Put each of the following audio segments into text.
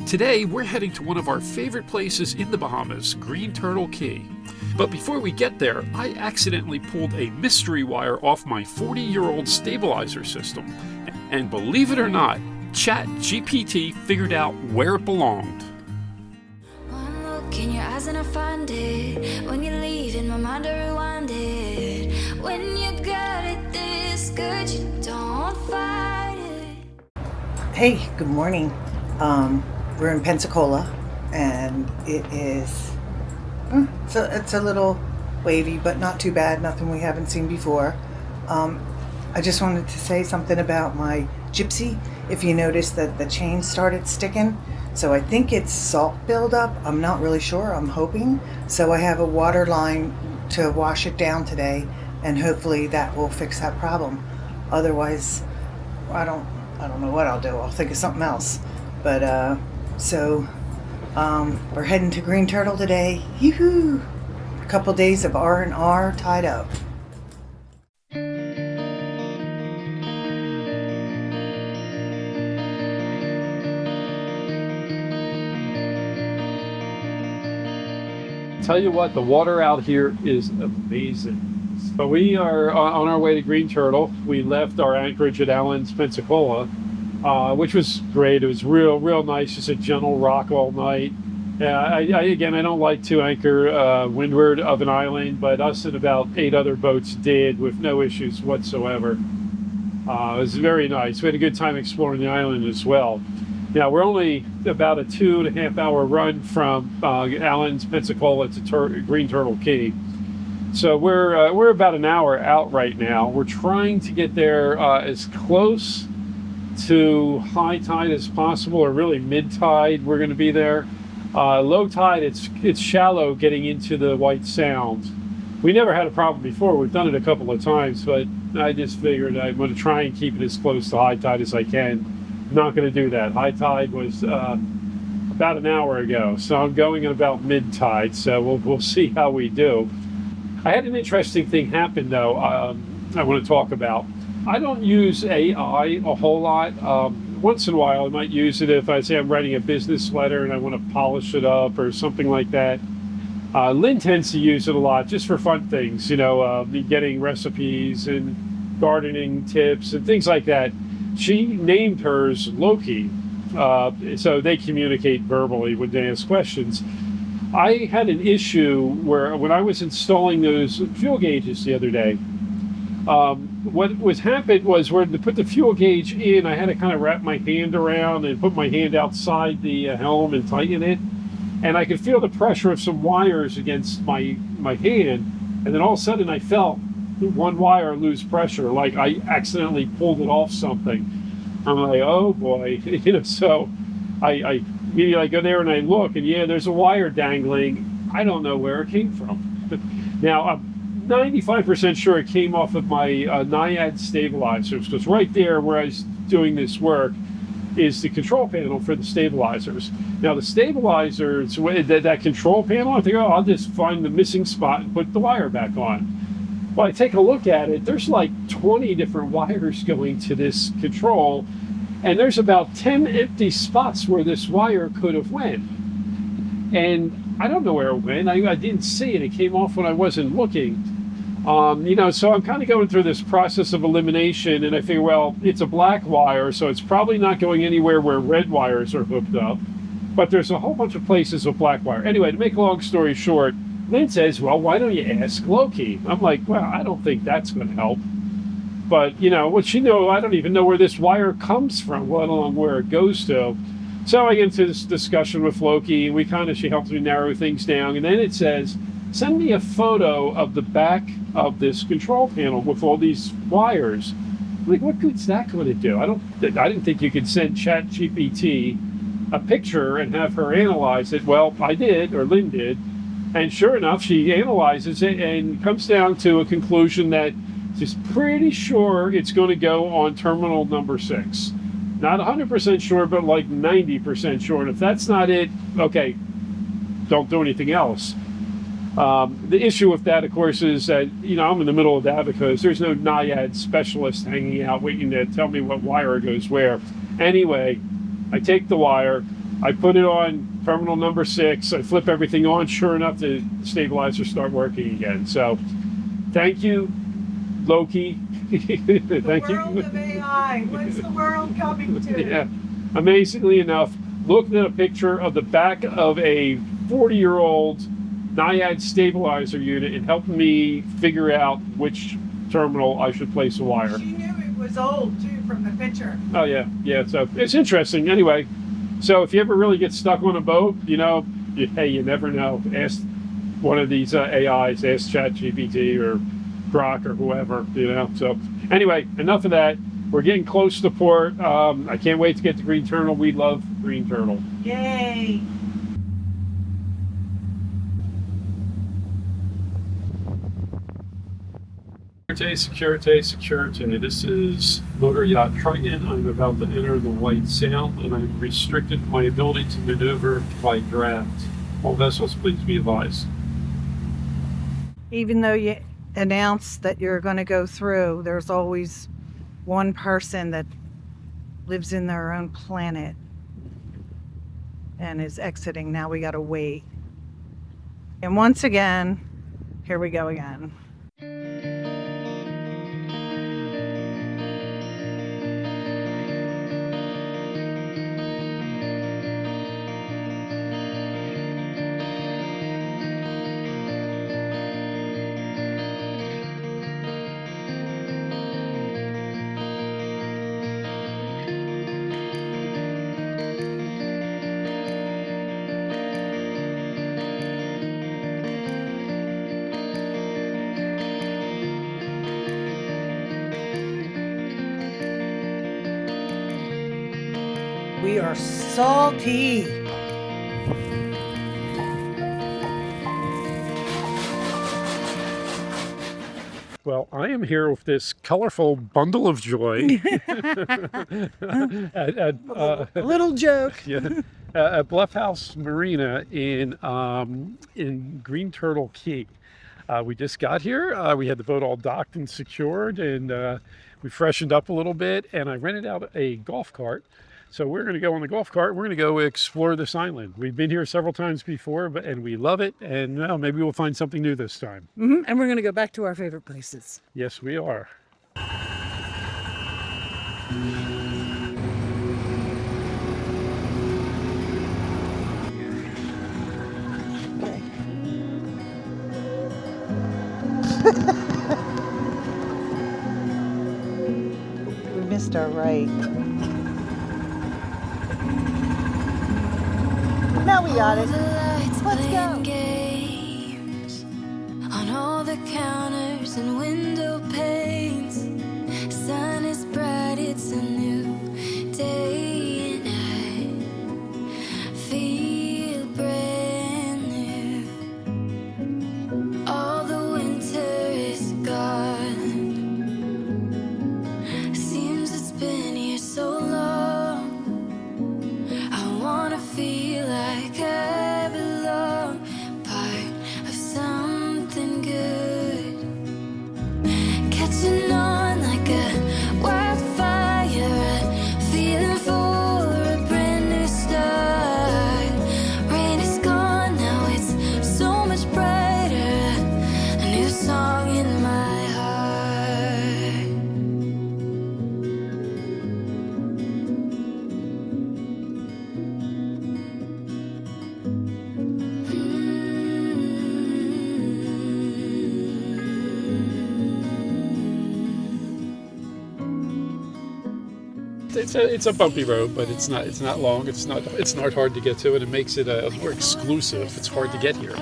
Today, we're heading to one of our favorite places in the Bahamas, Green Turtle Cay. But before we get there, I accidentally pulled a mystery wire off my 40-year-old stabilizer system. And believe it or not, ChatGPT figured out where it belonged. One look in your eyes and I find it. When you leave in my mind I rewind it. When you got it this good, you don't fight it. Hey, good morning. We're in Pensacola, and it is, it's a little wavy, but not too bad, nothing we haven't seen before. I just wanted to say something about my Gypsy. If you notice that the chain started sticking, so I think it's salt buildup. I'm not really sure, I'm hoping. So I have a water line to wash it down today, and hopefully that will fix that problem. Otherwise, I don't know what I'll do. I'll think of something else. But we're heading to Green Turtle today. Yoo-hoo! A couple days of R&R tied up. Tell you what, the water out here is amazing. So we are on our way to Green Turtle. We left our anchorage at Allen's, Pensacola, which was great. It was real nice. Just a gentle rock all night. I don't like to anchor windward of an island, but us and about 8 other boats did with no issues whatsoever. It was very nice. We had a good time exploring the island as well. Now, we're only about a 2.5 hour run from Allen's, Pensacola to Green Turtle Cay. So we're about an hour out right now. We're trying to get there as close to high tide as possible, or really mid tide. We're going to be there. Low tide, it's shallow getting into the White Sound. We never had a problem before. We've done it a couple of times, but I just figured I'm going to try and keep it as close to high tide as I can. I'm not going to do that. High tide was about an hour ago, so I'm going at about mid tide. So we'll see how we do. I had an interesting thing happen though. I want to talk about. I don't use AI a whole lot. Once in a while I might use it if I say I'm writing a business letter and I want to polish it up or something like that. Lynn tends to use it a lot just for fun things, getting recipes and gardening tips and things like that. She named hers Loki, so they communicate verbally when they ask questions. I had an issue where when I was installing those fuel gauges the other day, what was happened was where to put the fuel gauge in, I had to kind of wrap my hand around and put my hand outside the helm and tighten it. And I could feel the pressure of some wires against my hand. And then all of a sudden I felt one wire lose pressure, like I accidentally pulled it off something. I'm like, oh boy, so I immediately go there and I look, and yeah, there's a wire dangling. I don't know where it came from. Now, I'm 95% sure it came off of my NIAD stabilizers, because right there where I was doing this work is the control panel for the stabilizers. Now, the stabilizers, that control panel, I think, I'll just find the missing spot and put the wire back on. Well, I take a look at it, there's like 20 different wires going to this control, and there's about 10 empty spots where this wire could have went. And I don't know where it went. I didn't see it. It came off when I wasn't looking. So I'm kind of going through this process of elimination, and I figure, well, it's a black wire, so it's probably not going anywhere where red wires are hooked up. But there's a whole bunch of places with black wire. Anyway, to make a long story short, Lynn says, well, why don't you ask Loki? I'm like, well, I don't think that's going to help. But, what she knows, I don't even know where this wire comes from, let alone where it goes to. So I get into this discussion with Loki, and she helps me narrow things down. And then it says, send me a photo of the back of this control panel with all these wires. I'm like, what good's that going to do? I didn't think you could send ChatGPT a picture and have her analyze it. Well, I did, or Lynn did. And sure enough, she analyzes it and comes down to a conclusion that she's pretty sure it's going to go on terminal number 6. Not 100% sure, but like 90% sure. And if that's not it, okay, don't do anything else. The issue with that, of course, is that, I'm in the middle of the Abacos. There's no NIAD specialist hanging out waiting to tell me what wire goes where. Anyway, I take the wire, I put it on terminal number 6. I flip everything on. Sure enough, the stabilizers start working again. So thank you, Loki. The world of AI. What's the world coming to? Yeah. Amazingly enough, looked at a picture of the back of a 40-year-old NIAD stabilizer unit and helped me figure out which terminal I should place a wire. She knew it was old too from the picture. Oh yeah, yeah. So it's interesting. Anyway, so if you ever really get stuck on a boat, hey, you never know. Ask one of these AIs. Ask ChatGPT or Grok or whoever. So anyway, enough of that. We're getting close to port. I can't wait to get to Green Turtle. We love Green Turtle. Yay! Security, security. This is motor yacht Triton. I'm about to enter the white sail, and I'm restricted my ability to maneuver by draft. All vessels, please be advised. Even though you announce that you're going to go through, there's always one person that lives in their own planet and is exiting. Now we got to wait. And once again, here we go again. We are salty. Well, I am here with this colorful bundle of joy. A little joke. Yeah, at Bluff House Marina in Green Turtle Cay. We just got here. We had the boat all docked and secured, and we freshened up a little bit, and I rented out a golf cart. So we're going to go on the golf cart. We're going to go explore this island. We've been here several times before, and we love it. And well, maybe we'll find something new this time. Mm-hmm. And we're going to go back to our favorite places. Yes, we are. We missed our right. Now we got it. Let's go. Games on all the counters and window panes. Sun is bright, it's a new day, and I feel brand new. All the winter is gone. Seems it's been here so long. I wanna feel like I belong, part of something good, catching on like a wildfire, feeling for a brand new start. Rain is gone, now it's so much brighter, a new song in my heart. It's a bumpy road, but it's not long. It's not hard to get to, and it makes it more exclusive. It's hard to get here. You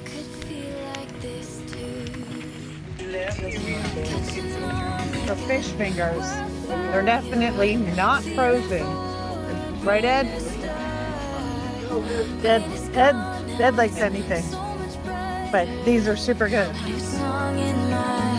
could feel like this too. Catching on The fish fingers. They're definitely not frozen. Right, Ed? Ed likes anything. But these are super good. new song in my